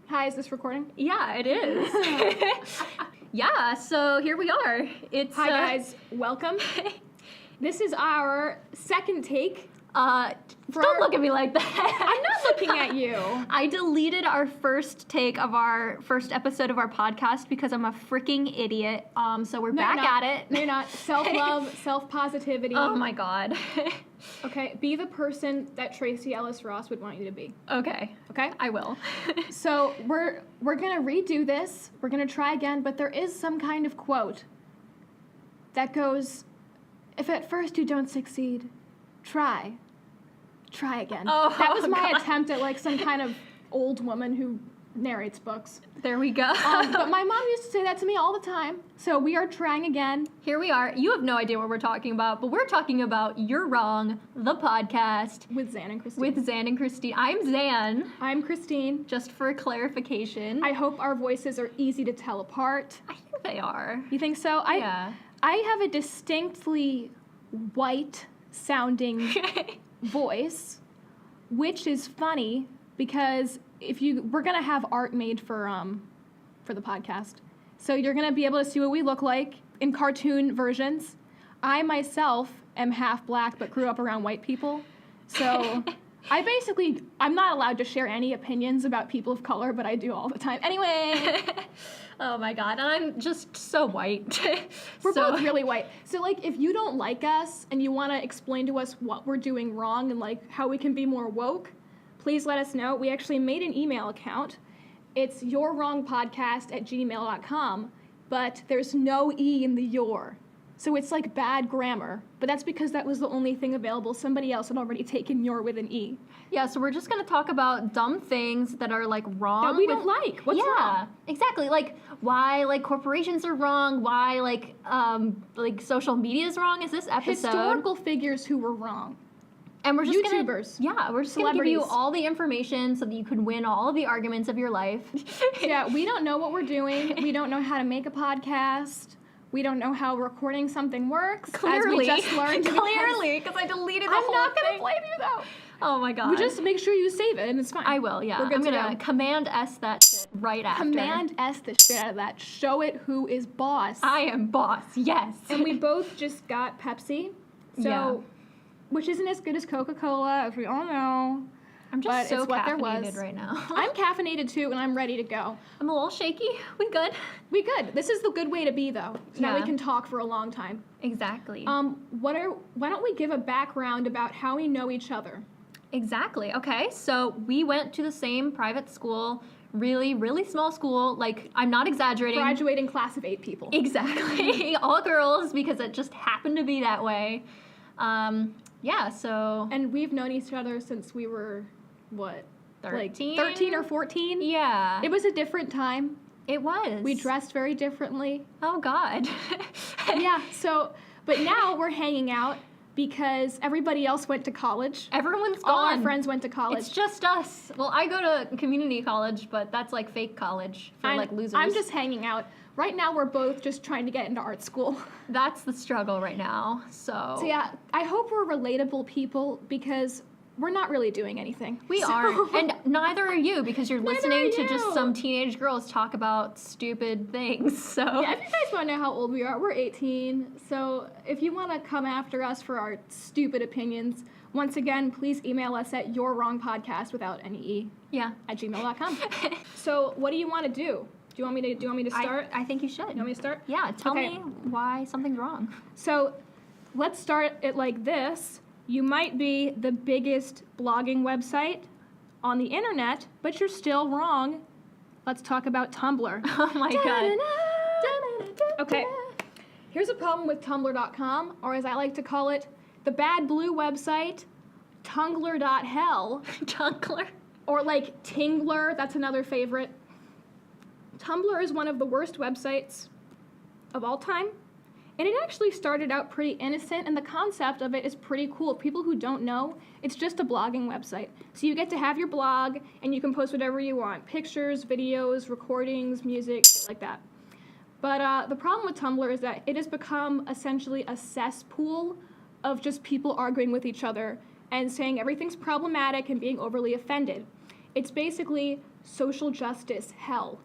Hi, is this recording? Yeah, it is. Yeah, so here we are. Hi guys, welcome. This is our second take. Don't look at me like that. I'm not looking at you. I deleted our first take of our first episode of our podcast because I'm a freaking idiot. So we're back at it. No, you're not. Self-love, self-positivity. Oh my god. Okay, be the person that Tracy Ellis Ross would want you to be. Okay, I will. So we're gonna redo this. We're gonna try again, but there is some kind of quote that goes, "If at first you don't succeed, try again." Oh, that was my God. attempt at like some kind of old woman who narrates books. There we go. But my mom used to say that to me all the time. So we are trying again. Here we are. You have no idea what we're talking about, but we're talking about You're Wrong, the podcast. With Zan and Christine. With Zan and Christine. I'm Zan. I'm Christine. Just for clarification. I hope our voices are easy to tell apart. I think they are. You think so? Yeah. I have a distinctly white-sounding voice, which is funny because we're gonna have art made for the podcast, so you're gonna be able to see what we look like in cartoon versions. I myself am half black but grew up around white people, so I'm not allowed to share any opinions about people of color, but I do all the time. Anyway. Oh my god, and I'm just so white. We're both really white. So, like, if you don't like us and you want to explain to us what we're doing wrong and, like, how we can be more woke, please let us know. We actually made an email account. It's yourwrongpodcast@gmail.com, but there's no E in the your. So it's, like, bad grammar. But that's because that was the only thing available. Somebody else had already taken your with an E. Yeah, so we're just going to talk about dumb things that are, like, wrong. That we don't like. What's wrong? Yeah, exactly. Like, why, like, corporations are wrong. Why, like, social media is wrong is this episode. Historical figures who were wrong. And we're just YouTubers. We're just going to give you all the information so that you can win all of the arguments of your life. Yeah, we don't know what we're doing. We don't know how to make a podcast. We don't know how recording something works. Clearly. As we just learned. Clearly, because I deleted the whole thing. I'm not going to blame you, though. Oh, my God. We just make sure you save it, and it's fine. I will, yeah. We're good I'm to going to go. Command S that shit right after. Command S the shit out of that. Show it who is boss. I am boss, yes. And we both just got Pepsi. So, Yeah. Which isn't as good as Coca-Cola, as we all know. I'm just but so it's what there caffeinated was. right now. I'm caffeinated, too, and I'm ready to go. I'm a little shaky. We good? We good. This is the good way to be, though. So now Yeah. we can talk for a long time. Exactly. Why don't we give a background about how we know each other? Exactly. Okay, so we went to the same private school, really, really small school. Like, I'm not exaggerating. Graduating class of 8 people. Exactly. All girls, because it just happened to be that way. Yeah, so... And we've known each other since we were, what? 13? Like 13 or 14? Yeah. It was a different time. It was. We dressed very differently. Oh, God. Yeah, so, but now we're hanging out because everybody else went to college. Everyone's gone. All our friends went to college. It's just us. Well, I go to community college, but that's like fake college for like losers. I'm just hanging out. Right now, we're both just trying to get into art school. That's the struggle right now, so... So yeah, I hope we're relatable people because we're not really doing anything. We aren't, and neither are you because you're listening to just you. some teenage girls talk about stupid things, so... Yeah, if you guys want to know how old we are, we're 18, so if you want to come after us for our stupid opinions, once again, please email us at yourwrongpodcast without any E. Yeah. @gmail.com. So what do you want to do? Do you want me to start? I think you should. You want me to start? Yeah, tell Okay. me why something's wrong. So let's start it like this. You might be the biggest blogging website on the internet, but you're still wrong. Let's talk about Tumblr. Oh my God. Okay, here's a problem with Tumblr.com, or as I like to call it, the bad blue website, Tungler.hell, Tumblr. or like Tingler, that's another favorite. Tumblr is one of the worst websites of all time, and it actually started out pretty innocent, and the concept of it is pretty cool. People who don't know, it's just a blogging website. So you get to have your blog, and you can post whatever you want, pictures, videos, recordings, music, shit like that. But the problem with Tumblr is that it has become essentially a cesspool of just people arguing with each other and saying everything's problematic and being overly offended. It's basically social justice hell.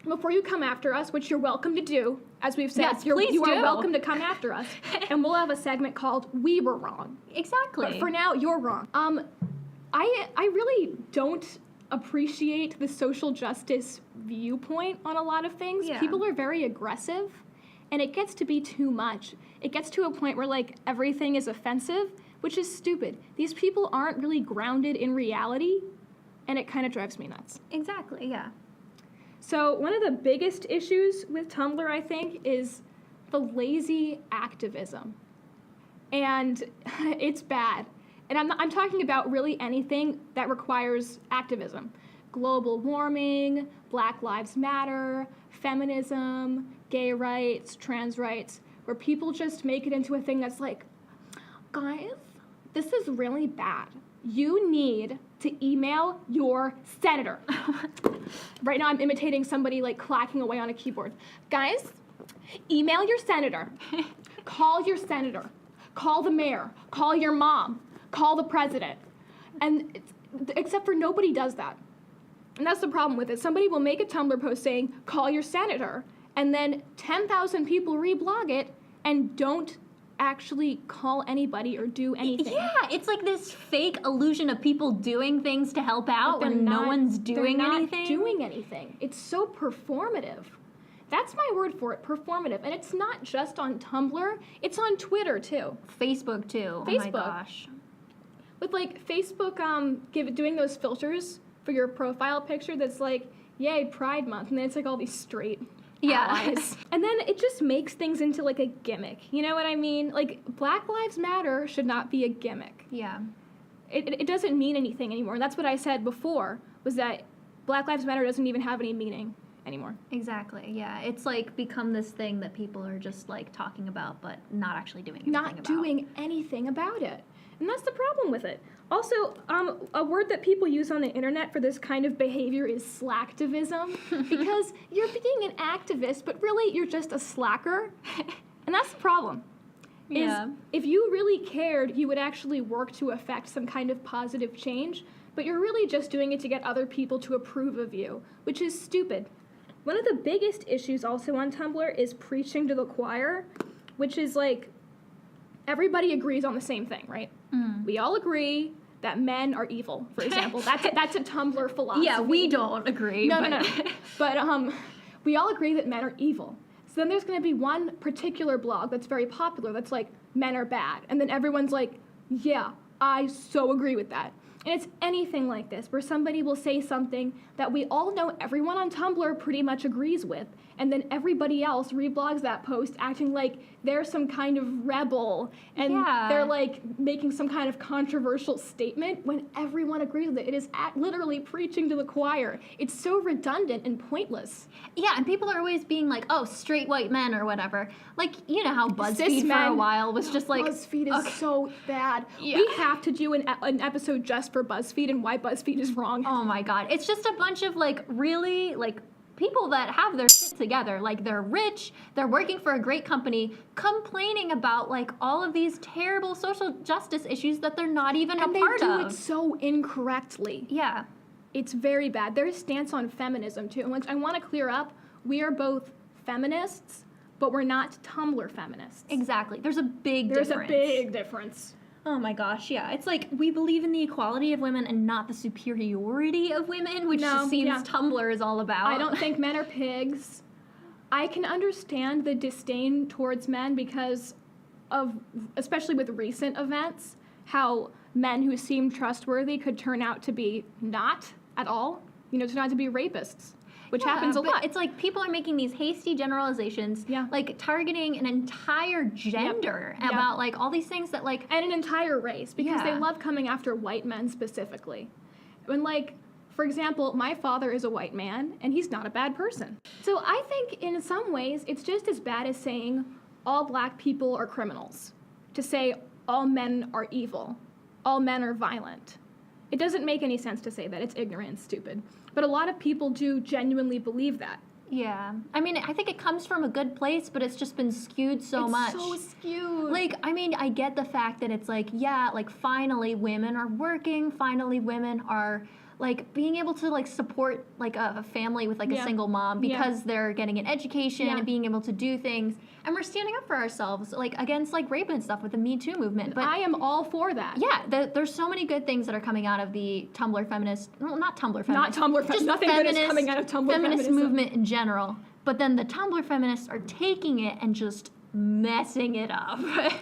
Before you come after us, which you're welcome to do, as we've said, Yes, you please are do. welcome to come after us, and we'll have a segment called We Were Wrong. Exactly. But for now, you're wrong. I really don't appreciate the social justice viewpoint on a lot of things. Yeah. People are very aggressive, and it gets to be too much. It gets to a point where, like, everything is offensive, which is stupid. These people aren't really grounded in reality, and it kind of drives me nuts. Exactly, yeah. So one of the biggest issues with Tumblr, I think, is the lazy activism. And it's bad. And I'm talking about really anything that requires activism. Global warming, Black Lives Matter, feminism, gay rights, trans rights, where people just make it into a thing that's like, guys, this is really bad. You need to email your senator. Right now I'm imitating somebody like clacking away on a keyboard. Guys, email your senator. Call your senator. Call the mayor. Call your mom. Call the president. And except for nobody does that. And that's the problem with it. Somebody will make a Tumblr post saying, call your senator, and then 10,000 people reblog it and don't actually call anybody or do anything. Yeah, it's like this fake illusion of people doing things to help out when no one's doing anything. They're not doing anything. It's so performative. That's my word for it, performative. And it's not just on Tumblr, it's on Twitter too. Facebook too. Facebook. Oh my gosh. With like Facebook doing those filters for your profile picture that's like, yay, Pride Month, and then it's like all these straight allies. And then it just makes things into like a gimmick. You know what I mean? Like, Black Lives Matter should not be a gimmick. Yeah. It doesn't mean anything anymore. And that's what I said before, was that Black Lives Matter doesn't even have any meaning anymore. Exactly, yeah. It's like become this thing that people are just like talking about but not actually doing anything about. Not doing anything about it. And that's the problem with it. Also, a word that people use on the internet for this kind of behavior is slacktivism, because you're being an activist, but really you're just a slacker. And that's the problem. Yeah. If you really cared, you would actually work to affect some kind of positive change, but you're really just doing it to get other people to approve of you, which is stupid. One of the biggest issues also on Tumblr is preaching to the choir, which is like, everybody agrees on the same thing, right? We all agree that men are evil, for example. That's a Tumblr philosophy. Yeah, we don't agree. No. But we all agree that men are evil. So then there's going to be one particular blog that's very popular that's like, men are bad. And then everyone's like, yeah, I so agree with that. And it's anything like this, where somebody will say something that we all know everyone on Tumblr pretty much agrees with, and then everybody else reblogs that post acting like they're some kind of rebel, and they're like making some kind of controversial statement when everyone agrees with it. It is literally preaching to the choir. It's so redundant and pointless. Yeah, and people are always being like, oh, straight white men or whatever. Like, you know how BuzzFeed Cis for men. a while was just like... BuzzFeed is so bad. Yeah. We have to do an episode just for BuzzFeed and why BuzzFeed is wrong. Oh my god. It's just a bunch of like really like people that have their shit together. Like they're rich, they're working for a great company, complaining about like all of these terrible social justice issues that they're not even a part of. And they do it so incorrectly. Yeah. It's very bad. Their stance on feminism too, which I want to clear up. We are both feminists, but we're not Tumblr feminists. Exactly. There's a big difference. There's a big difference. Oh my gosh, yeah. It's like we believe in the equality of women and not the superiority of women, which seems Tumblr is all about. I don't think men are pigs. I can understand the disdain towards men because of, especially with recent events, how men who seem trustworthy could turn out to be not at all, turn out to be rapists. Which happens a lot. It's like people are making these hasty generalizations, like targeting an entire gender about like all these things that like... And an entire race, because they love coming after white men specifically. When like, for example, my father is a white man, and he's not a bad person. So I think in some ways, it's just as bad as saying all black people are criminals. To say all men are evil, all men are violent. It doesn't make any sense to say that. It's ignorant and stupid. But a lot of people do genuinely believe that. Yeah. I mean, I think it comes from a good place, but it's just been skewed so much. It's so skewed. Like, I mean, I get the fact that it's like, yeah, like finally women are working, finally women are like being able to like support like a family with like a single mom because they're getting an education and being able to do things. And we're standing up for ourselves, like against like rape and stuff with the Me Too movement. But I am all for that. yeah, there's so many good things that are coming out of the Tumblr feminist, well, not Tumblr feminist. Not Tumblr feminist. Just Nothing good is coming out of Tumblr feminist feminism. movement in general. But then the Tumblr feminists are taking it and just messing it up.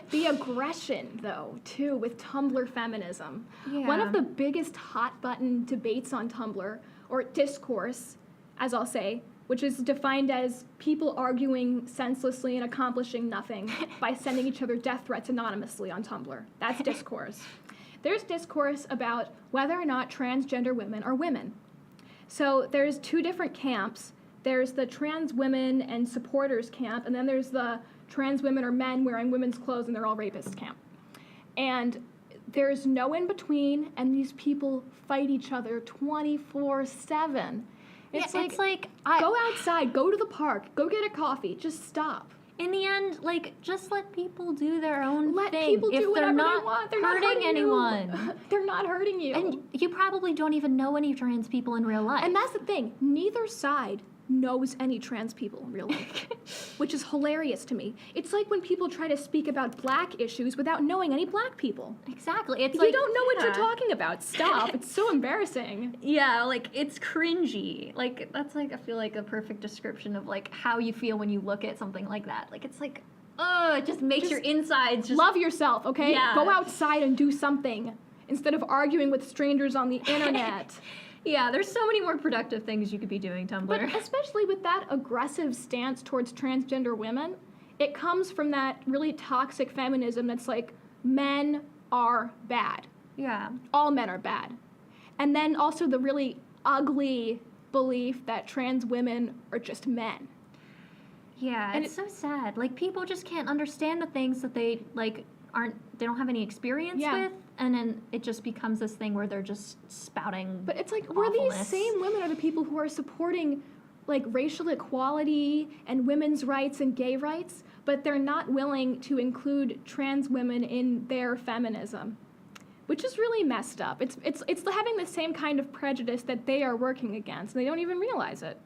The aggression, though, too, with Tumblr feminism. Yeah. One of the biggest hot button debates on Tumblr, or discourse, as I'll say, which is defined as people arguing senselessly and accomplishing nothing by sending each other death threats anonymously on Tumblr. That's discourse. There's discourse about whether or not transgender women are women. So there's two different camps. There's the trans women and supporters camp, and then there's the trans women are men wearing women's clothes and they're all rapists camp. And there's no in between, and these people fight each other 24/7. It's like go outside, go to the park, go get a coffee, just stop. In the end, like, just let people do their own Let thing. people do whatever they want. They're not hurting anyone. You. They're not hurting you. And you probably don't even know any trans people in real life. And that's the thing. Neither side knows any trans people in real life, which is hilarious to me. It's like when people try to speak about black issues without knowing any black people. Exactly. It's You like, don't know what you're talking about. Stop. It's so embarrassing. Yeah, like, it's cringy. Like, that's, like, I feel like a perfect description of, like, how you feel when you look at something like that. Like, it's like, oh, it just makes your insides just... Love yourself, okay? Yeah. Go outside and do something instead of arguing with strangers on the internet. Yeah, there's so many more productive things you could be doing, Tumblr. But especially with that aggressive stance towards transgender women, it comes from that really toxic feminism that's like, men are bad. Yeah. All men are bad. And then also the really ugly belief that trans women are just men. Yeah, And it's so sad. Like, people just can't understand the things that they, like, they don't have any experience with, and then it just becomes this thing where they're just spouting But it's like, we're these awfulness. same women are the people who are supporting, like, racial equality and women's rights and gay rights, but they're not willing to include trans women in their feminism, which is really messed up. It's having the same kind of prejudice that they are working against, and they don't even realize it.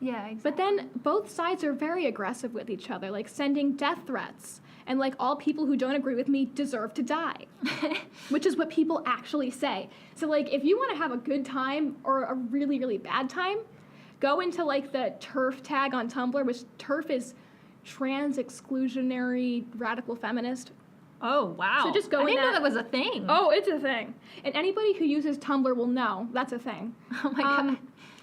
Yeah, exactly. But then both sides are very aggressive with each other, like sending death threats. And like, all people who don't agree with me deserve to die, which is what people actually say. So like, if you want to have a good time or a really, really bad time, go into like the TERF tag on Tumblr, which TERF is trans exclusionary radical feminist. Oh, wow. So just go I in didn't know that- that was a thing. Oh, it's a thing. And anybody who uses Tumblr will know that's a thing. Oh my God.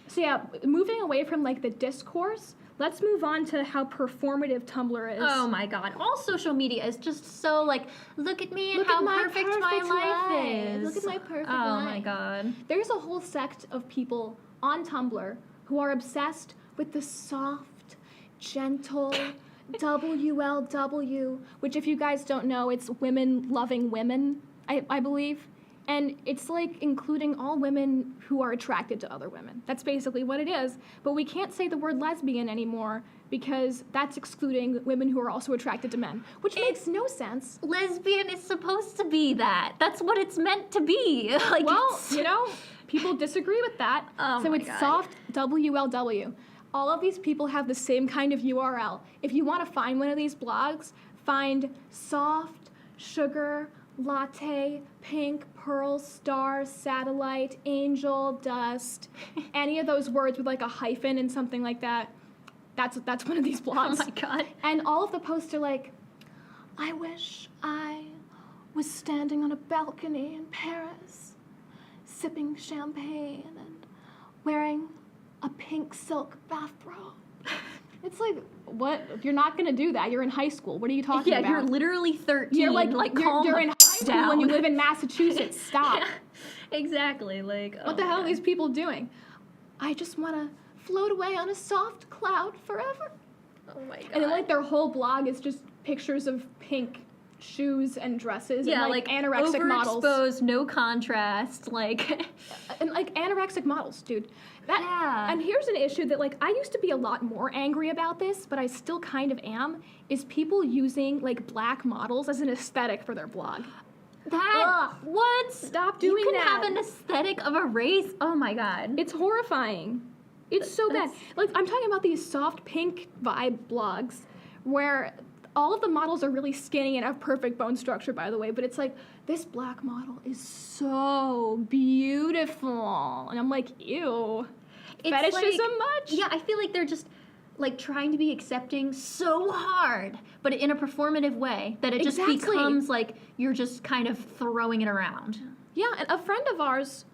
So yeah, moving away from like the discourse, let's move on to how performative Tumblr is. Oh my God. All social media is just so like, look at me and Look how at my perfect my perfect life life. is. Look at my perfect Oh life. my God. There's a whole sect of people on Tumblr who are obsessed with the soft, gentle WLW, which if you guys don't know, it's women loving women, I believe. And it's like including all women who are attracted to other women. That's basically what it is. But we can't say the word lesbian anymore because that's excluding women who are also attracted to men, which makes no sense. Lesbian is supposed to be that. That's what it's meant to be. Like, Well, it's- you know, people disagree with that. Oh So my it's God. soft WLW. All of these people have the same kind of URL. If you want to find one of these blogs, find soft, sugar, latte, pink, pearl, star, satellite, angel, dust, any of those words with like a hyphen and something like that. That's one of these blogs. Oh my God. And all of the posts are like, I wish I was standing on a balcony in Paris, sipping champagne and wearing a pink silk bathrobe. It's like, what? You're not going to do that. You're in high school. What are you talking Yeah, about? you're literally 13. You're like calm you're the in high school down. when you live in Massachusetts. Stop. Yeah, exactly. Like, What the hell are these people doing? I just want to float away on a soft cloud forever. Oh my God. And then like their whole blog is just pictures of pink shoes and dresses Yeah, and like anorexic models. overexposed, no contrast, like. And like anorexic models, dude. Yeah. And here's an issue that like I used to be a lot more angry about this, but I still kind of am, is people using like black models as an aesthetic for their blog. That, Ugh. what? Stop doing You can that. have an aesthetic of a race. Oh my god. It's horrifying. It's so bad. Like I'm talking about these soft pink vibe blogs where all of the models are really skinny and have perfect bone structure, by the way, but it's like, this black model is so beautiful. And I'm like, ew. It's Fetishism like, much? Yeah, I feel like they're just like trying to be accepting so hard, but in a performative way that it just Exactly. becomes like you're just kind of throwing it around. Yeah, and a friend of ours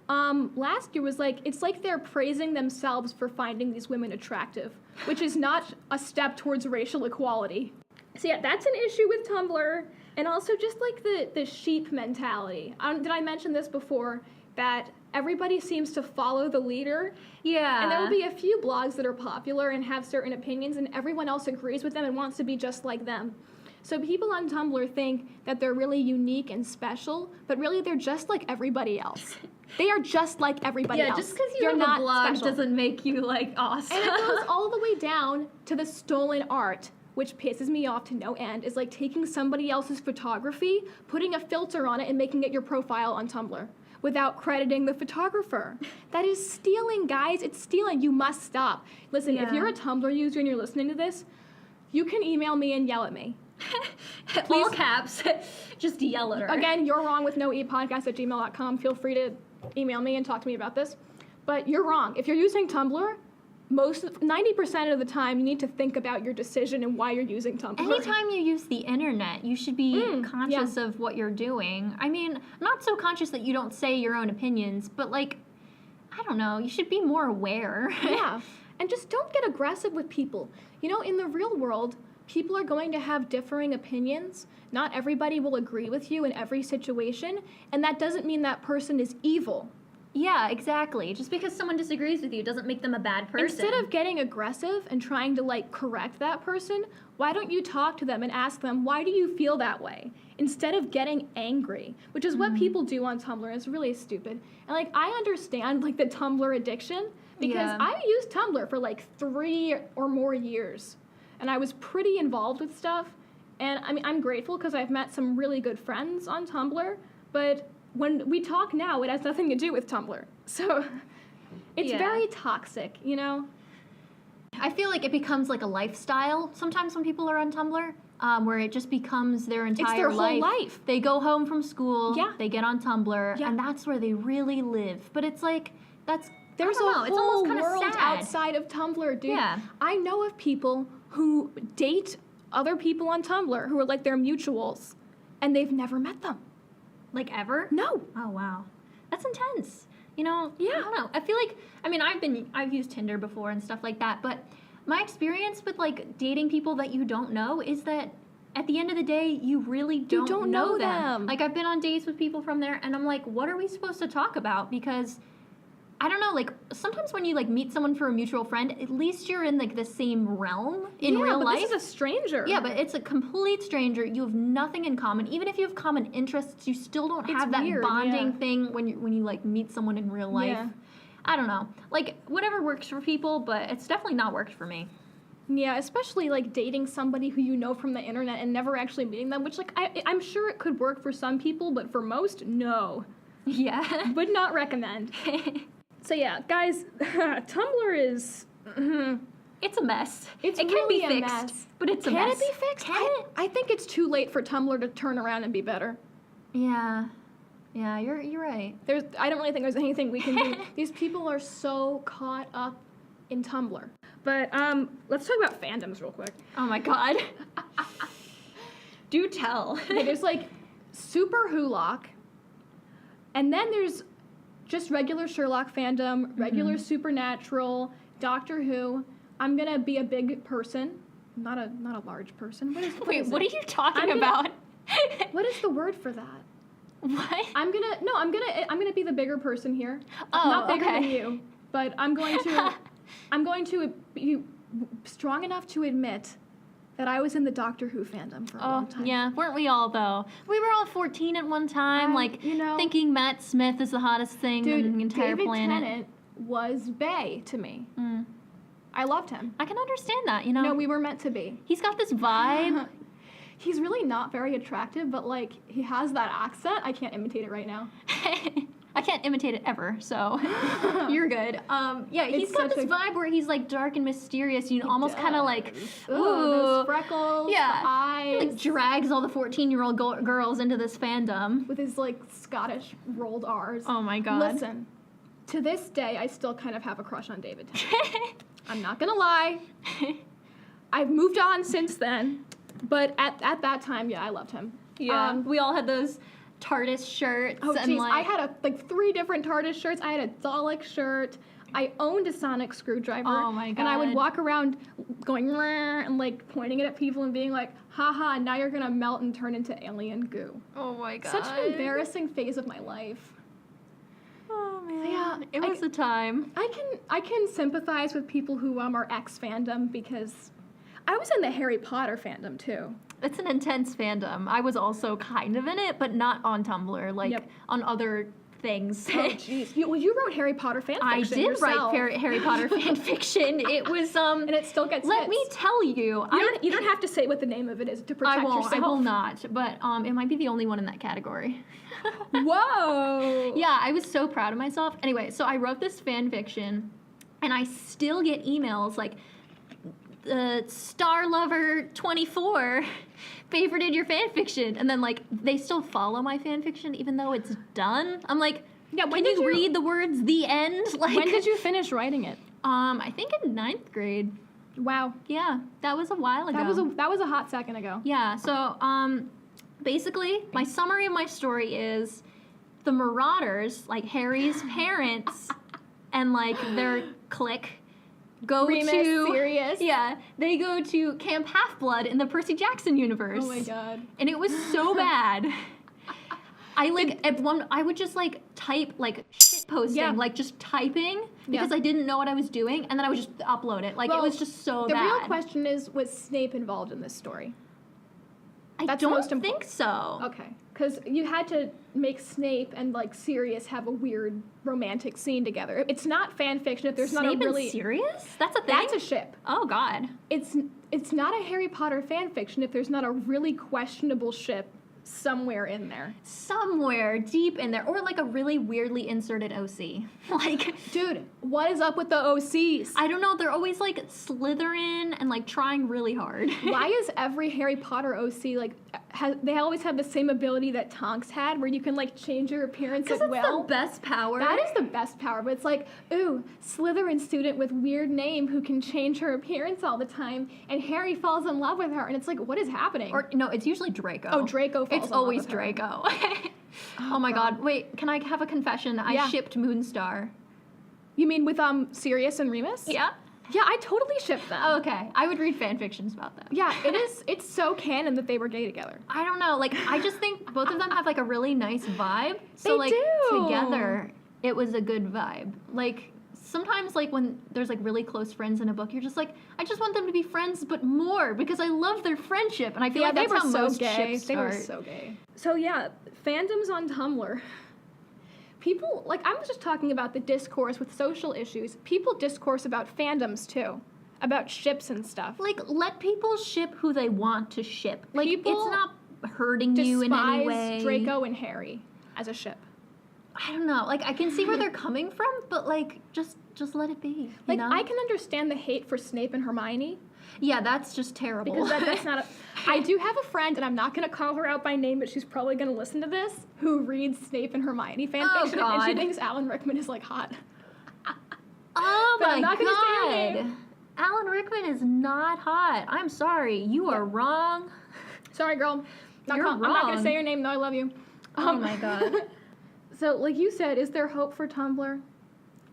last year was like, it's like they're praising themselves for finding these women attractive, which is not a step towards racial equality. So yeah, that's an issue with Tumblr, and also just like the sheep mentality. Did I mention this before? That everybody seems to follow the leader. Yeah. And there will be a few blogs that are popular and have certain opinions, and everyone else agrees with them and wants to be just like them. So people on Tumblr think that they're really unique and special, but really they're just like everybody else. They are just like everybody else. Yeah, just because you You're have not a blog special. doesn't make you like awesome. And it goes all the way down to the stolen art, which pisses me off to no end, is like taking somebody else's photography, putting a filter on it, and making it your profile on Tumblr without crediting the photographer. That is stealing, guys. It's stealing. You must stop. Listen, if Yeah. you're a Tumblr user and you're listening to this, you can email me and yell at me. All caps. Just yell at her. Again, you're wrong with noepodcast@gmail.com. Feel free to email me and talk to me about this. But you're wrong. If you're using Tumblr, 90% of the time you need to think about your decision and why you're using Tumblr. Anytime you use the internet, you should be conscious of what you're doing. I mean, not so conscious that you don't say your own opinions, but like, I don't know, you should be more aware. Yeah. And just don't get aggressive with people. You know, in the real world, people are going to have differing opinions. Not everybody will agree with you in every situation, and that doesn't mean that person is evil. Yeah, exactly. Just because someone disagrees with you doesn't make them a bad person. Instead of getting aggressive and trying to like correct that person, why don't you talk to them and ask them, why do you feel that way? Instead of getting angry, which is what people do on Tumblr. It's really stupid. And like, I understand like the Tumblr addiction because Yeah. I used Tumblr for like 3 or more years. And I was pretty involved with stuff. And I mean, I'm grateful because I've met some really good friends on Tumblr, but when we talk now, it has nothing to do with Tumblr. So it's Yeah. very toxic, you know? I feel like it becomes like a lifestyle sometimes when people are on Tumblr, where it just becomes their entire their whole life. They go home from school, Yeah. they get on Tumblr, Yeah. and that's where they really live. But it's like, There's I don't a know, it's whole almost kinda world sad. outside of Tumblr, dude. Yeah. I know of people who date other people on Tumblr who are like their mutuals, and they've never met them. like ever. No. Oh wow, that's intense. You know, Yeah. I don't know. I feel like, I mean, I've used Tinder before and stuff like that, but my experience with like dating people that you don't know is that at the end of the day, you really don't know them. Like I've been on dates with people from there, and I'm like, what are we supposed to talk about? Because I don't know, like sometimes when you like meet someone for a mutual friend, at least you're in like the same realm in real but life. this is a stranger. Yeah, but it's a complete stranger. You have nothing in common. Even if you have common interests, you still don't have that weird, bonding yeah. thing when you like meet someone in real life. Yeah. I don't know. Like whatever works for people, but it's definitely not worked for me. Yeah, especially like dating somebody who you know from the internet and never actually meeting them, which like I'm sure it could work for some people, but for most, no. Yeah. Would not recommend. So yeah, guys, Tumblr is It's a mess. It's it can really be a fixed, mess. but it's a Can mess. it be fixed? Can it? I think it's too late for Tumblr to turn around and be better. Yeah. Yeah, you're right. I don't really think there's anything we can do. These people are so caught up in Tumblr. But let's talk about fandoms real quick. Oh my god. Do tell. Okay, there's like Super Wholock, and then there's just regular Sherlock fandom, regular Supernatural, Doctor Who. I'm gonna be a big person, not a large person. Wait, what are you talking I'm gonna- about? What is the word for that? What? I'm gonna be the bigger person here. Oh, Not bigger than okay. you, but I'm going to be strong enough to admit that I was in the Doctor Who fandom for a long time. Yeah, weren't we all though? We were all 14 at one time, like thinking Matt Smith is the hottest thing on the entire David planet. Tennant was bae to me. I loved him. I can understand that, you know. No, we were meant to be. He's got this vibe. He's really not very attractive, but like he has that accent. I can't imitate it right now. I can't imitate it ever, so you're good. Yeah, he's got this vibe where he's like dark and mysterious. You almost kind of like, ooh, those freckles, the eyes. He like drags all the 14-year-old girls into this fandom with his like Scottish rolled R's. Oh my god. Listen, to this day, I still kind of have a crush on David Tennant. I'm not gonna lie. I've moved on since then, but at that time, yeah, I loved him. Yeah, we all had those TARDIS shirts. Oh, and jeez, like... I had like 3 different TARDIS shirts. I had a Dalek shirt. I owned a sonic screwdriver. Oh my god. And I would walk around going and like pointing it at people and being like, haha, now you're gonna melt and turn into alien goo. Oh my god. Such an embarrassing phase of my life. Oh man. Yeah, it was a time. I can sympathize with people who are ex-fandom because I was in the Harry Potter fandom too. It's an intense fandom. I was also kind of in it, but not on Tumblr, like on other things. Oh, jeez. You wrote Harry Potter fan fiction I did yourself. write Harry Potter fan fiction. It was and it still gets Let hits. me tell you. You don't have to say what the name of it is to protect yourself. I will not. But it might be the only one in that category. Whoa. Yeah, I was so proud of myself. Anyway, so I wrote this fan fiction, and I still get emails like, Star Lover 24 favorited your fan fiction, and then like they still follow my fan fiction even though it's done. I'm like, yeah, can you read the words "the end"? Like, when did you finish writing it? I think in 9th grade. Wow. Yeah, that was a while ago. That was a hot second ago. Yeah. So basically, my summary of my story is the Marauders, like Harry's parents, and like their clique. Go Remus, to Sirius. Yeah, they go to Camp Half-Blood in the Percy Jackson universe. Oh my god. And it was so bad. I like I would just like type like shit posting, like just typing because I didn't know what I was doing, and then I would just upload it. Like it was just so bad. The real question is, was Snape involved in this story? I don't think so. Okay, because you had to make Snape and like Sirius have a weird romantic scene together. It's not fan fiction if there's not a really and Sirius? That's a thing. That's a ship. Oh god. It's not a Harry Potter fan fiction if there's not a really questionable ship somewhere in there. Somewhere deep in there, or like a really weirdly inserted OC. Like, dude, what is up with the OCs? I don't know. They're always like Slytherin and like trying really hard. Why is every Harry Potter OC like they always have the same ability that Tonks had, where you can like change your appearance at will? Because it's the best power. That is the best power, but it's like, ooh, Slytherin student with weird name who can change her appearance all the time, and Harry falls in love with her, and it's like, what is happening? Or no, it's usually Draco. Oh, Draco falls in love with her. It's always Draco. Oh my god. Wait, can I have a confession? I shipped Moonstar. You mean with Sirius and Remus? Yeah. Yeah, I totally shipped them. Oh, okay. I would read fan fictions about them. Yeah, it's so canon that they were gay together. I don't know. Like, I just think both of them have like a really nice vibe. So They like do. together, it was a good vibe. Like sometimes like when there's like really close friends in a book, you're just like, I just want them to be friends, but more because I love their friendship, and I feel like that's how most ships start. They were so gay. So yeah, fandoms on Tumblr. People, like, I'm just talking about the discourse with social issues. People discourse about fandoms, too. About ships and stuff. Like, let people ship who they want to ship. Like, people it's not hurting you in any way. Draco and Harry as a ship. I don't know. Like, I can see where they're coming from, but, like, just let it be. Like, you know? I can understand the hate for Snape and Hermione. Yeah, that's just terrible. Because that's not a... I do have a friend, and I'm not going to call her out by name, but she's probably going to listen to this, who reads Snape and Hermione fanfiction, and she thinks Alan Rickman is, like, hot. Oh, but my I'm not gonna say her God. name. Alan Rickman is not hot. I'm sorry. You are wrong. Sorry, girl. You're wrong. I'm not going to say your name, though. I love you. Oh, my God. So, like you said, is there hope for Tumblr?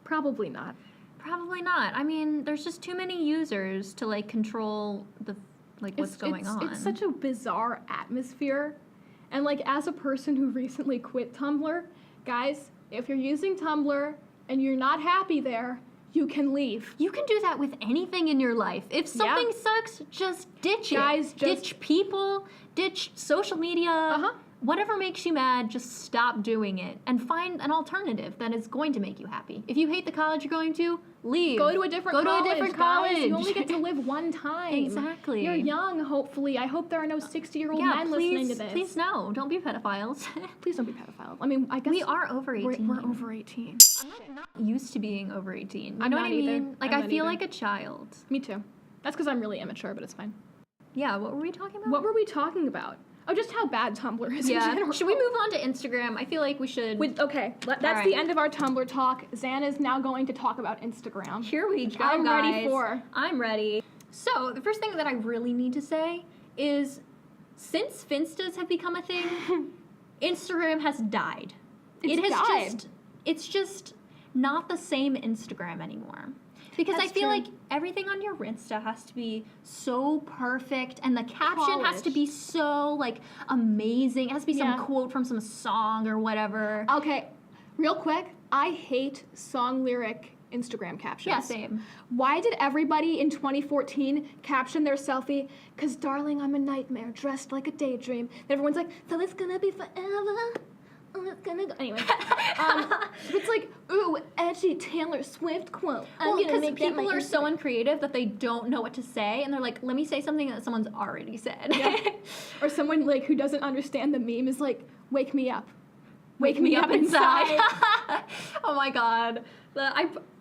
Probably not. Probably not. I mean, there's just too many users to, like, control the... like what's going on. It's such a bizarre atmosphere. And like as a person who recently quit Tumblr, guys, if you're using Tumblr and you're not happy there, you can leave. You can do that with anything in your life. If something sucks, just ditch it. Guys, ditch people, ditch social media. Whatever makes you mad, just stop doing it and find an alternative that is going to make you happy. If you hate the college you're going to, leave. Go to a different college. Guys. You only get to live one time. Exactly. You're young, hopefully. I hope there are no 60-year-old men listening to this. Please no. Don't be pedophiles. Please don't be pedophiles. I mean, I guess... We are over 18. We're over 18. I'm not used to being over 18. You I'm know not what I mean? either. Like, I feel like a child. Me too. That's because I'm really immature, but it's fine. Yeah, what were we talking about? What were we talking about? Oh, just how bad Tumblr is in general. Should we move on to Instagram? I feel like we should. Okay, that's the end of our Tumblr talk. Xan is now going to talk about Instagram. Here we go, I'm guys. ready for. I'm ready. So, the first thing that I really need to say is, since Finstas have become a thing, Instagram has died. It's just not the same Instagram anymore. Because I feel like everything on your Insta has to be so perfect, and the caption has to be so, like, amazing. It has to be some quote from some song or whatever. Okay, real quick, I hate song lyric Instagram captions. Yeah, same. Why did everybody in 2014 caption their selfie, "'Cause darling, I'm a nightmare, dressed like a daydream." And everyone's like, "So it's gonna be forever? Oh, it's gonna go." Anyway, it's like, ooh, edgy Taylor Swift quote. Well, because people are so uncreative that they don't know what to say, and they're like, let me say something that someone's already said. Yeah. Or someone, like, who doesn't understand the meme is like, "Wake me up. Wake me up inside." Oh my god.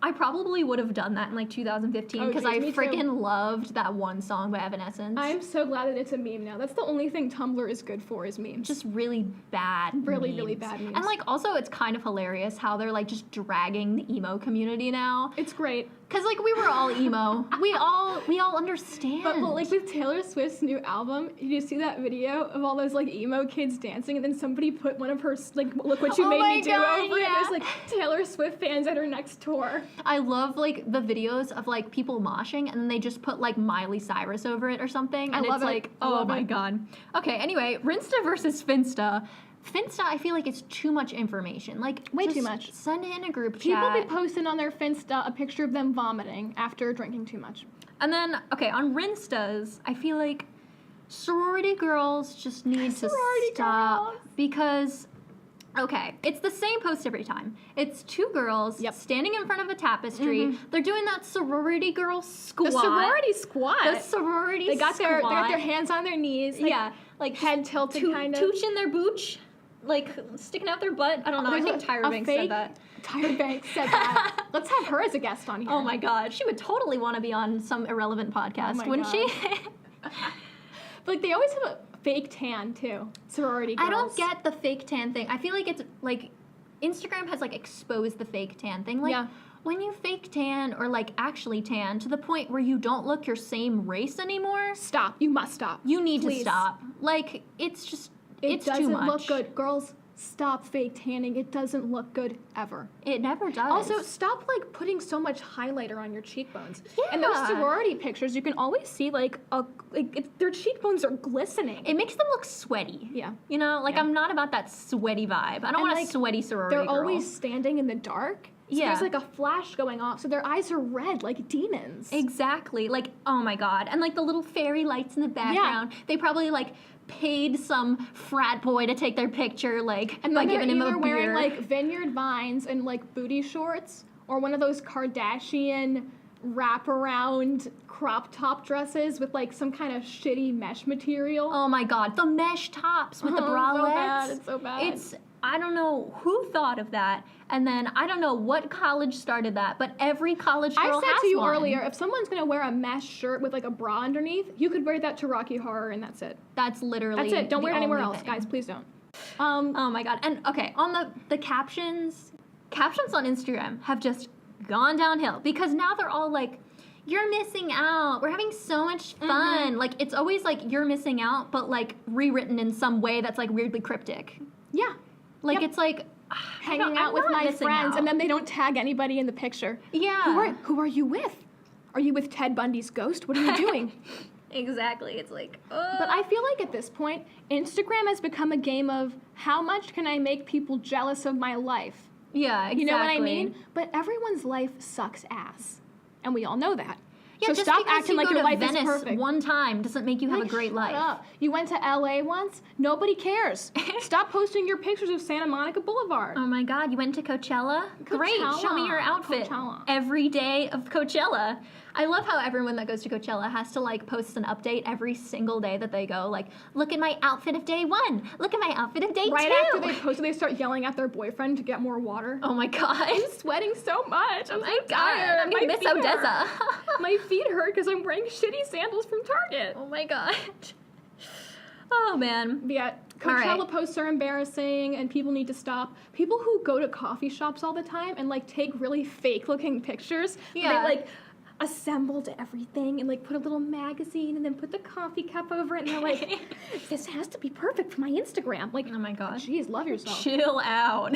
I probably would have done that in like 2015 because I freaking loved that one song by Evanescence. I'm so glad that it's a meme now. That's the only thing Tumblr is good for, is memes. Just really bad memes. Really bad memes. And like also it's kind of hilarious how they're like just dragging the emo community now. It's great. Cause like we were all emo. we all understand. But like with Taylor Swift's new album, you see that video of all those like emo kids dancing, and then somebody put one of her like "Look What You Made Me Do" over it. And there's like Taylor Swift fans at her next tour. I love like the videos of like people moshing, and then they just put like Miley Cyrus over it or something, and it's like, oh my god. Okay, anyway, Rinsta versus Finsta. Finsta, I feel like it's too much information. Like, way too much. Send it in a group chat. People be posting on their Finsta a picture of them vomiting after drinking too much. And then, okay, on Rinstas, I feel like sorority girls just need to stop because, okay, it's the same post every time. It's two girls standing in front of a tapestry. They're doing that sorority girl squat. The sorority squat. The sorority they got squat. They got their hands on their knees. Like, like head tilted kind of. Tooching their booch, like sticking out their butt. I don't know. I think Tyra Banks said that. Tyra Banks said that. Let's have her as a guest on here. Oh my god. She would totally want to be on some irrelevant podcast, wouldn't she? But like they always have a fake tan too. Sorority girls. I don't get the fake tan thing. I feel like it's like Instagram has like exposed the fake tan thing. Like when you fake tan or like actually tan to the point where you don't look your same race anymore. Stop. You must stop. You need to stop. Like it's just it's too much. It doesn't look good. Girls, stop fake tanning. It doesn't look good ever. It never does. Also, stop like putting so much highlighter on your cheekbones. Yeah. And those sorority pictures, you can always see like their cheekbones are glistening. It makes them look sweaty. Yeah. You know, like I'm not about that sweaty vibe. I don't want a sweaty sorority girl. They're always standing in the dark. So there's like a flash going off, so their eyes are red like demons. Exactly. Like, oh my god. And like the little fairy lights in the background. They probably like paid some frat boy to take their picture, like, and by giving him a beer. And they're either wearing like Vineyard Vines and like booty shorts, or one of those Kardashian wraparound crop top dresses with like some kind of shitty mesh material. Oh my god. The mesh tops with the bralettes. It's so bad. I don't know who thought of that, and then I don't know what college started that, but every college girl has one. I said to you earlier, if someone's going to wear a mesh shirt with like a bra underneath, you could wear that to Rocky Horror and that's it. That's literally That's it. Don't wear it anywhere else, thing. guys. Please don't. Oh my god. And okay, on the captions on Instagram have just gone downhill because now they're all like, you're missing out. We're having so much fun. Like, it's always like, you're missing out, but like rewritten in some way that's like weirdly cryptic. Yeah. Like, it's like, hanging out with my friends, and then they don't tag anybody in the picture. Yeah. Who are you with? Are you with Ted Bundy's ghost? What are you doing? Exactly. It's like, But I feel like at this point, Instagram has become a game of how much can I make people jealous of my life? Yeah, exactly. You know what I mean? But everyone's life sucks ass. And we all know that. Yeah, so just stop because acting you like go your to life Venice is perfect. one time doesn't make you have a great Shut life. up. You went to LA once? Nobody cares. Stop posting your pictures of Santa Monica Boulevard. Oh my God, you went to Coachella? Great, show me your outfit. Coachella. Every day of Coachella. I love how everyone that goes to Coachella has to like post an update every single day that they go. Like, look at my outfit of day 1. Look at my outfit of day 2. Right after they post it, they start yelling at their boyfriend to get more water. Oh my God. I'm sweating so much. I'm so God, tired. I'm gonna My miss feet Odessa. hurt. My feet hurt because I'm wearing shitty sandals from Target. Oh my God. Oh man. But yeah, All Coachella right. posts are embarrassing and people need to stop. People who go to coffee shops all the time and like take really fake looking pictures. Yeah. They like assembled everything and like put a little magazine and then put the coffee cup over it and they're like, this has to be perfect for my Instagram. Like, Oh my God. geez, love yourself. Chill out.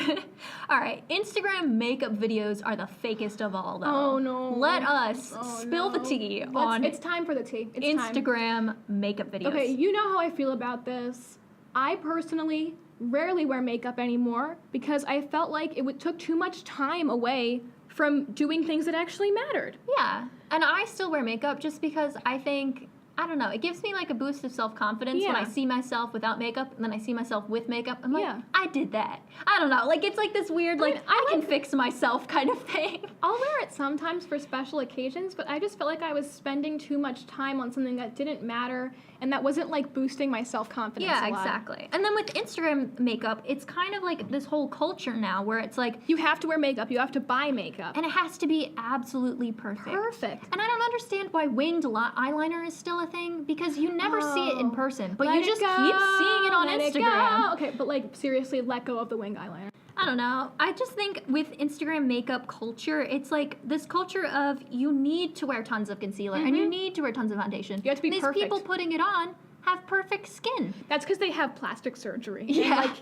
All right, Instagram makeup videos are the fakest of all, though. Oh, no. Let us Oh, spill the no. tea Let's- on It's time for the tea. It's time. Instagram makeup videos. Okay, you know how I feel about this. I personally rarely wear makeup anymore because I felt like took too much time away from doing things that actually mattered. Yeah, and I still wear makeup just because I think, I don't know, it gives me like a boost of self-confidence when I Yeah. see myself without makeup and then I see myself with makeup. I'm like, Yeah. I did that. I don't know, like it's like this weird, like, mean, I can fix myself kind of thing. I'll wear it sometimes for special occasions, but I just felt like I was spending too much time on something that didn't matter and that wasn't like boosting my self-confidence Yeah, a lot. exactly. And then with Instagram makeup, it's kind of like this whole culture now where it's like, You have to wear makeup. You have to buy makeup. and it has to be absolutely perfect. Perfect. And I don't understand why winged eyeliner is still a thing because you never see it in Oh. person, but Let you it just go, keep seeing it on let it Instagram. go. Okay, but like seriously, let go of the wing eyeliner. I don't know. I just think with Instagram makeup culture, it's like this culture of you need to wear tons of concealer and you need to wear tons of foundation. You have to be These perfect. people putting it on have perfect skin. That's because they have plastic surgery Yeah. and like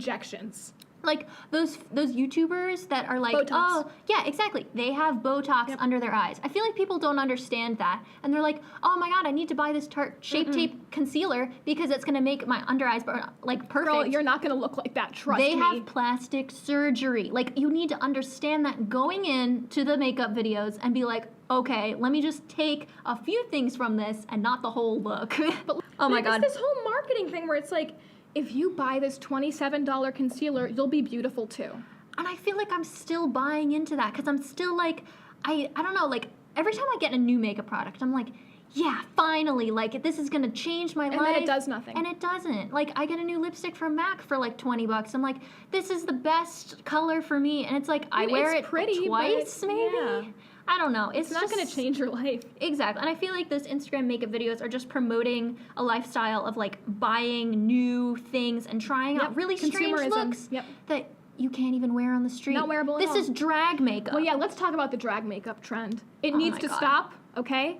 injections. Like those YouTubers that are like, Botox. oh, yeah, exactly. They have Botox Yep. under their eyes. I feel like people don't understand that. And they're like, oh my God, I need to buy this Tarte Shape Tape concealer because it's going to make my under eyes like perfect. Girl, you're not gonna look like that. Trust They me. have plastic surgery. Like, you need to understand that going into the makeup videos and be like, okay, let me just take a few things from this and not the whole look. Oh my God. It's this whole marketing thing where it's like, if you buy this $27 concealer, you'll be beautiful too. And I feel like I'm still buying into that because I'm still like, I don't know, like every time I get a new makeup product, I'm like, yeah, finally, like this is gonna change my life. And then it does nothing. And it doesn't. Like I get a new lipstick from MAC for like $20. I'm like, this is the best color for me. And it's like, I mean, wear it's it pretty, but twice maybe. yeah. I don't know. It's not gonna just- change your life. Exactly. And I feel like those Instagram makeup videos are just promoting a lifestyle of like buying new things and trying out Yep. really strange Consumerism. looks Yep. that you can't even wear on the street. Not wearable at This all. is drag makeup. Well, yeah, let's talk about the drag makeup trend. It Oh needs my to God. stop, okay?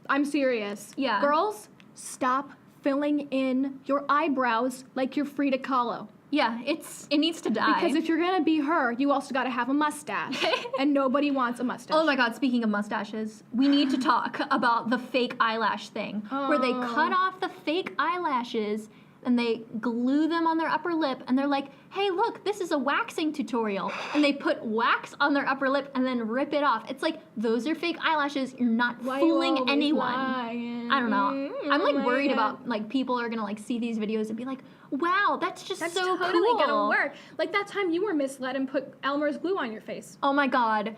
I'm serious. Yeah. Girls, stop filling in your eyebrows like you're Frida Kahlo. Yeah, it needs to die. Because if you're gonna be her, you also gotta have a mustache. And nobody wants a mustache. Oh my God, speaking of mustaches, we need to talk about the fake eyelash thing where they Oh. cut off the fake eyelashes and they glue them on their upper lip and they're like, hey, look, this is a waxing tutorial. And they put wax on their upper lip and then rip it off. It's like, those are fake eyelashes. You're not Why you fooling always anyone. lying? I don't know. I'm like Oh my worried God. about like people are gonna like see these videos and be like, wow, that's just That's so totally cool. gonna work. Like that time you were misled and put Elmer's glue on your face. Oh my God.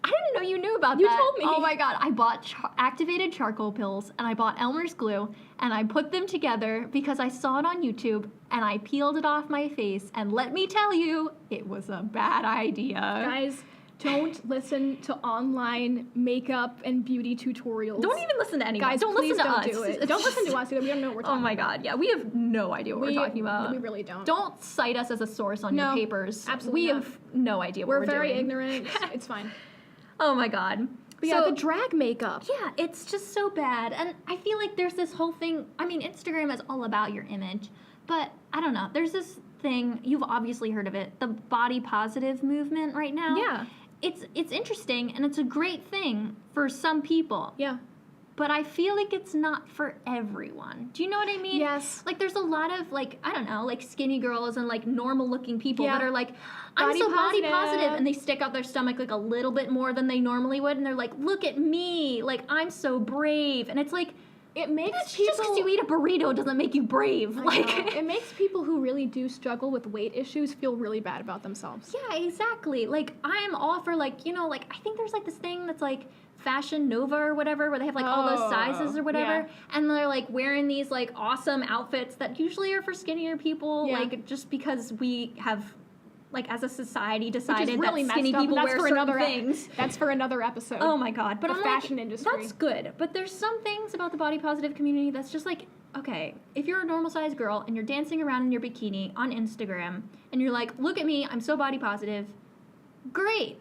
I didn't know you knew about You that. told me. Oh my God. I bought activated charcoal pills and I bought Elmer's glue and I put them together because I saw it on YouTube and I peeled it off my face. And let me tell you, it was a bad idea. Guys, don't listen to online makeup and beauty tutorials. Don't even listen to anyone. Guys, don't please listen to don't us. do it. Don't listen to us either. We don't know what we're Oh talking my about. God. Yeah, we have no idea what we're talking about. We really don't. Don't cite us as a source on No, your papers. absolutely We not. have no idea what We're we're very doing. ignorant. It's fine. Oh my God. But yeah, the drag makeup. Yeah, it's just so bad. And I feel like there's this whole thing. I mean, Instagram is all about your image. But I don't know. There's this thing, you've obviously heard of it, the body positive movement right now. Yeah. It's interesting and it's a great thing for some people. Yeah. but I feel like it's not for everyone. Do you know what I mean? Yes. Like, there's a lot of, like, I don't know, like, skinny girls and, like, normal-looking people that are like, I'm Body so body positive. positive, and they stick out their stomach, like, a little bit more than they normally would, and they're like, look at me, like, I'm so brave. And it's like, It makes that's people... just because you eat a burrito doesn't make you brave. Like, it makes people who really do struggle with weight issues feel really bad about themselves. yeah, exactly. Like, I'm all for, like, you know, like, I think there's, like, this thing that's, like, Fashion Nova or whatever, where they have, like, all those sizes or whatever, yeah. and they're, like, wearing these, like, awesome outfits that usually are for skinnier people, Yeah. like, just because we have, like, as a society decided Which is really that skinny messed up, people and that's wear for certain another things. That's for another episode. Oh my god. But The I'm fashion like, industry. that's good. But there's some things about the body positive community that's just like, okay, if you're a normal sized girl and you're dancing around in your bikini on Instagram and you're like, look at me, I'm so body positive, great.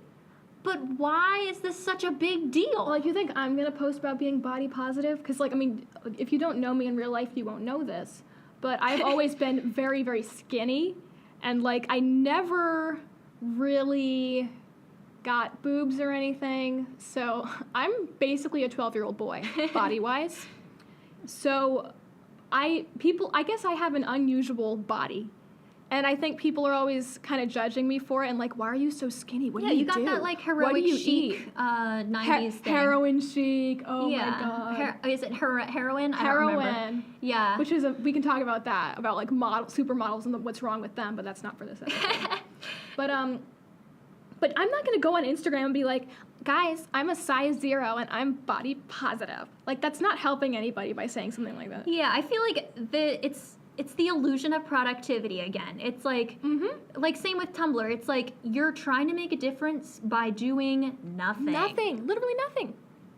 But why is this such a big deal? Like, you think I'm going to post about being body positive? Because, like, I mean, if you don't know me in real life, you won't know this. But I've always been very, very skinny. And, like, I never really got boobs or anything. So I'm basically a 12-year-old boy, body-wise. So I guess I have an unusual body. And I think people are always kind of judging me for it and like, why are you so skinny? What do you do? Yeah, you got that like What do heroic you chic eat? 90s thing. Heroin chic. Oh my god. Is it heroin? I don't remember. Heroin. Yeah. Which is we can talk about that, about like supermodels and what's wrong with them, but that's not for this episode. But I'm not gonna go on Instagram and be like, guys, I'm a size 0 and I'm body positive. Like, that's not helping anybody by saying something like that. Yeah, I feel like it's the illusion of productivity again. It's like, like same with Tumblr. It's like you're trying to make a difference by doing nothing. Nothing. Literally nothing.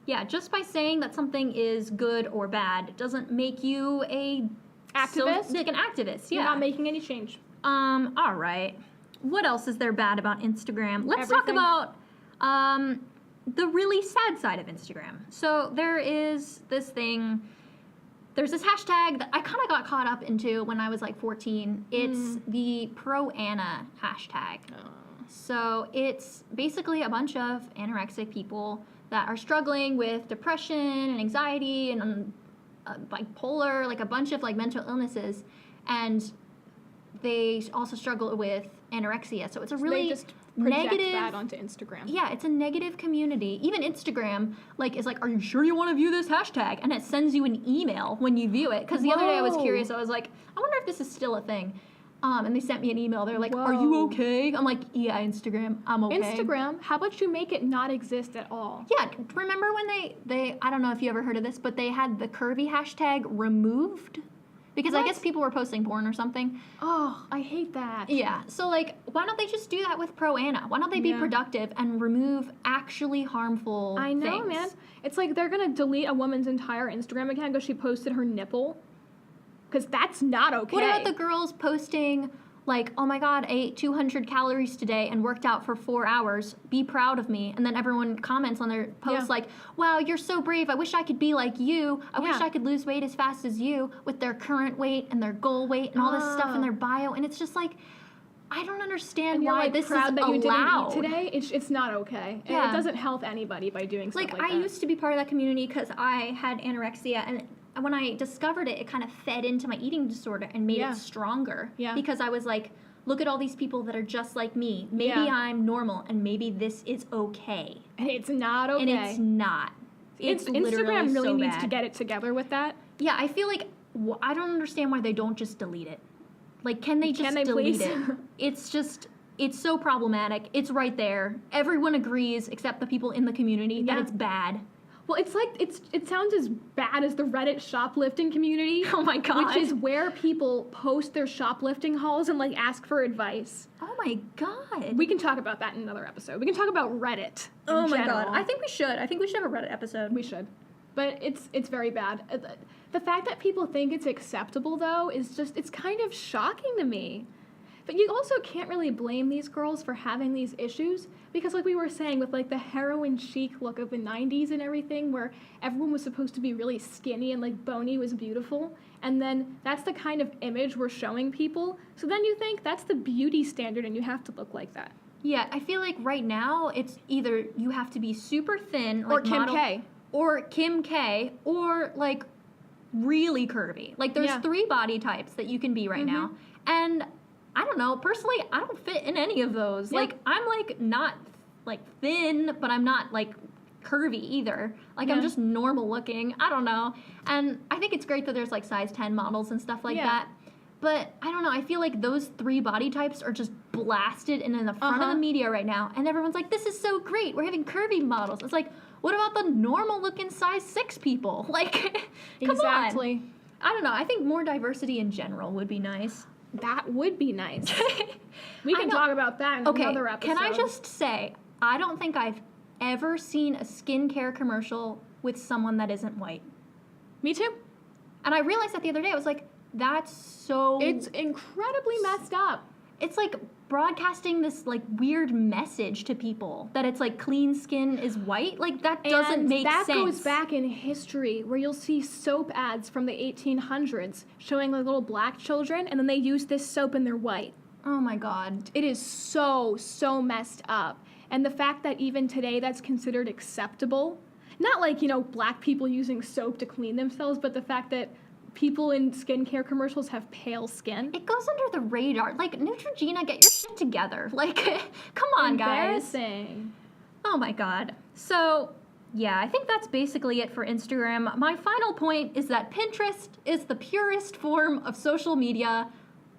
Yeah, just by saying that something is good or bad doesn't make you a Activist? like an activist. Yeah. You're not making any change. All right. What else is there bad about Instagram? Let's talk Everything. about the really sad side of Instagram. So there is this thing. There's this hashtag that I kind of got caught up into when I was like 14. It's the Pro-Ana hashtag. Oh. So it's basically a bunch of anorexic people that are struggling with depression and anxiety and bipolar, like a bunch of like mental illnesses, and they also struggle with anorexia. So it's a really They just project negative that onto Instagram. Yeah, it's a negative community. Even Instagram, like, is like, are you sure you want to view this hashtag? And it sends you an email when you view it. Because the other day I was Whoa. curious. I was like, I wonder if this is still a thing. And they sent me an email. They're like, are you Whoa. okay? I'm like, yeah, Instagram, I'm okay. Instagram, how about you make it not exist at all? Yeah, remember when they I don't know if you ever heard of this, but they had the curvy hashtag removed? Because I What? guess people were posting porn or something. Oh, I hate that. Yeah, so like, why don't they just do that with Pro-Ana? Why don't they be Yeah. productive and remove actually harmful I know, things? man. It's like they're gonna delete a woman's entire Instagram account because she posted her nipple. Because that's not okay. What about the girls posting, like, oh my god, I ate 200 calories today and worked out for 4 hours. Be proud of me. And then everyone comments on their posts Yeah. like, wow, you're so brave. I wish I could be like you. I wish Yeah. I could lose weight as fast as you, with their current weight and their goal weight and all this stuff in their bio. And it's just like, I don't understand And you're why like this proud is that you allowed. didn't eat today. It's not okay. And Yeah. it doesn't help anybody by doing stuff Like, like I that. used to be part of that community because I had anorexia, and when I discovered it, it kind of fed into my eating disorder and made Yeah. it stronger. Yeah. Because I was like, look at all these people that are just like me. Maybe Yeah. I'm normal, and maybe this is okay. And it's not okay. And it's not. It's literally Instagram really so needs bad. to get it together with that. Yeah, I feel like I don't understand why they don't just delete it. Like, can they just they delete please? it? It's just, it's so problematic. It's right there. Everyone agrees, except the people in the community, that Yeah. it's bad. Well, it's like it sounds as bad as the Reddit shoplifting community. Oh my god. Which is where people post their shoplifting hauls and like ask for advice. Oh my god. We can talk about that in another episode. We can talk about Reddit. in general. I think we should. I think we should have a Reddit episode. We should. But it's very bad. The fact that people think it's acceptable though is just it's kind of shocking to me. But you also can't really blame these girls for having these issues because like we were saying with like the heroin chic look of the 90s and everything where everyone was supposed to be really skinny and like bony was beautiful and then that's the kind of image we're showing people. So then you think that's the beauty standard and you have to look like that. Yeah, I feel like right now it's either you have to be super thin, Or like Kim model, K. or Kim K, or like really curvy. Like there's Yeah. 3 body types that you can be right now. And I don't know, personally, I don't fit in any of those. Yeah. Like I'm like not like thin, but I'm not like curvy either. Like I'm Yeah. just normal looking. I don't know. And I think it's great that there's like size 10 models and stuff like Yeah. that. But I don't know, I feel like those 3 body types are just blasted and in the front of the media right now. And everyone's like, this is so great. We're having curvy models. It's like, what about the normal looking size 6 people? Like, come Exactly. on. I don't know. I think more diversity in general would be nice. That would be nice. We I can know. talk about that in Okay, another episode. can I just say, I don't think I've ever seen a skincare commercial with someone that isn't white. Me too. And I realized that the other day. I was like, that's so... It's incredibly messed up. It's like broadcasting this like weird message to people that it's like clean skin is white. Like that doesn't And make that sense. goes back in history where you'll see soap ads from the 1800s showing like little black children, and then they use this soap and they're white. Oh my god. It is so messed up. And the fact that even today that's considered acceptable, not like, you know, black people using soap to clean themselves, but the fact that people in skincare commercials have pale skin. It goes under the radar. Like Neutrogena, get your shit together. Like, come on, guys. Embarrassing. Oh my god. So, yeah, I think that's basically it for Instagram. My final point is that Pinterest is the purest form of social media.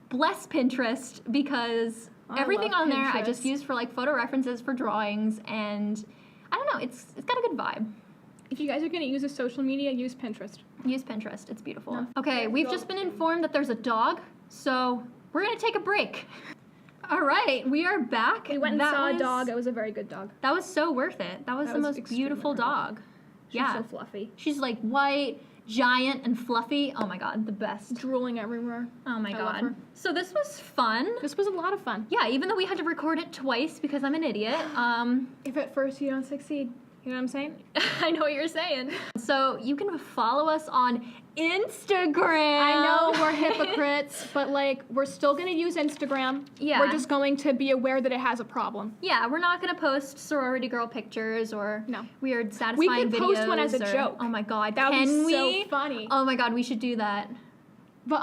Bless Pinterest, because I everything love on there I just Pinterest. use for like photo references for drawings, and I don't know, it's got a good vibe. If you guys are going to use a social media, use Pinterest. Use Pinterest, it's beautiful. No. Okay, we've just been informed that there's a dog, so we're gonna take a break. All right, we are back. We went and That saw was- a dog. It was a very good dog. That was so worth it. That was That the was most extremely beautiful worth it. dog. She's Yeah. so fluffy. She's like white, giant, and fluffy. Oh my god, the best. Drooling everywhere. Oh my I love god. her. So this was fun. This was a lot of fun. Yeah, even though we had to record it twice because I'm an idiot. If at first you don't succeed, you know what I'm saying? I know what you're saying. So you can follow us on Instagram. I know we're hypocrites, but like we're still gonna use Instagram. Yeah. We're just going to be aware that it has a problem. Yeah, we're not gonna post sorority girl pictures or No. weird satisfying We videos. could post one as a or- joke. Oh my god, That would can be so we? funny. Oh my god, we should do that. But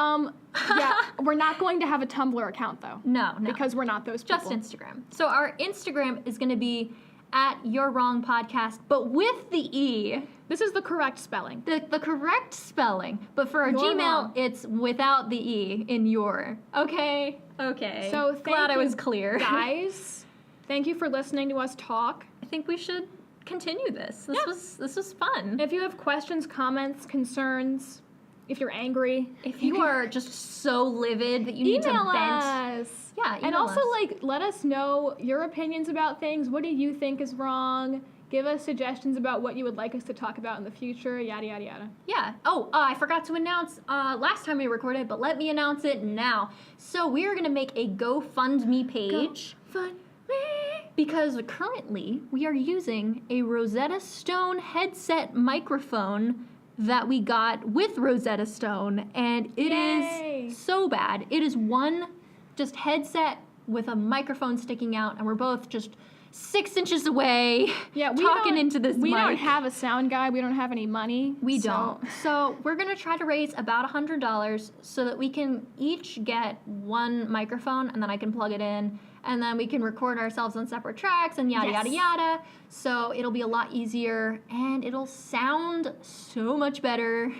yeah, we're not going to have a Tumblr account though. No, Because we're not those just people. Instagram. So our Instagram is gonna be at You're Wrong Podcast, but with the E. This is the correct spelling. The correct spelling, but for our You're Gmail, wrong. it's without the E in your. Okay? Okay. So glad I thank was you, clear. guys. Thank you for listening to us talk. I think we should continue this. Yeah. This was fun. If you have questions, comments, concerns, if you're angry, If you are just so livid that you need to email vent. us. Yeah, And email also, us. like, let us know your opinions about things. What do you think is wrong? Give us suggestions about what you would like us to talk about in the future, yada, yada, yada. Yeah. Oh, I forgot to announce last time we recorded, but let me announce it now. So we are going to make a GoFundMe page. Fun. Because currently we are using a Rosetta Stone headset microphone that we got with Rosetta Stone, and it Yay. is so bad. It is one just headset with a microphone sticking out, and we're both just 6 inches away Yeah, we talking don't- into this We mic. don't have a sound guy. We don't have any money. We so- don't. So we're gonna try to raise about $100 so that we can each get one microphone, and then I can plug it in, and then we can record ourselves on separate tracks and yada Yes. yada yada. So it'll be a lot easier and it'll sound so much better.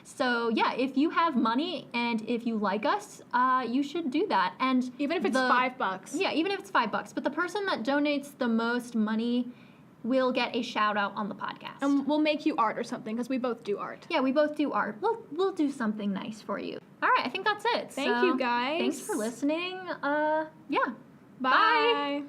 So yeah, if you have money and if you like us, you should do that. And Even if it's $5. yeah, even if it's $5. But the person that donates the most money will get a shout out on the podcast. And we'll make you art or something, because we both do art. Yeah, we both do art. We'll do something nice for you. All right, I think that's it. Thank So, you, guys. Thanks for listening. Yeah. Bye.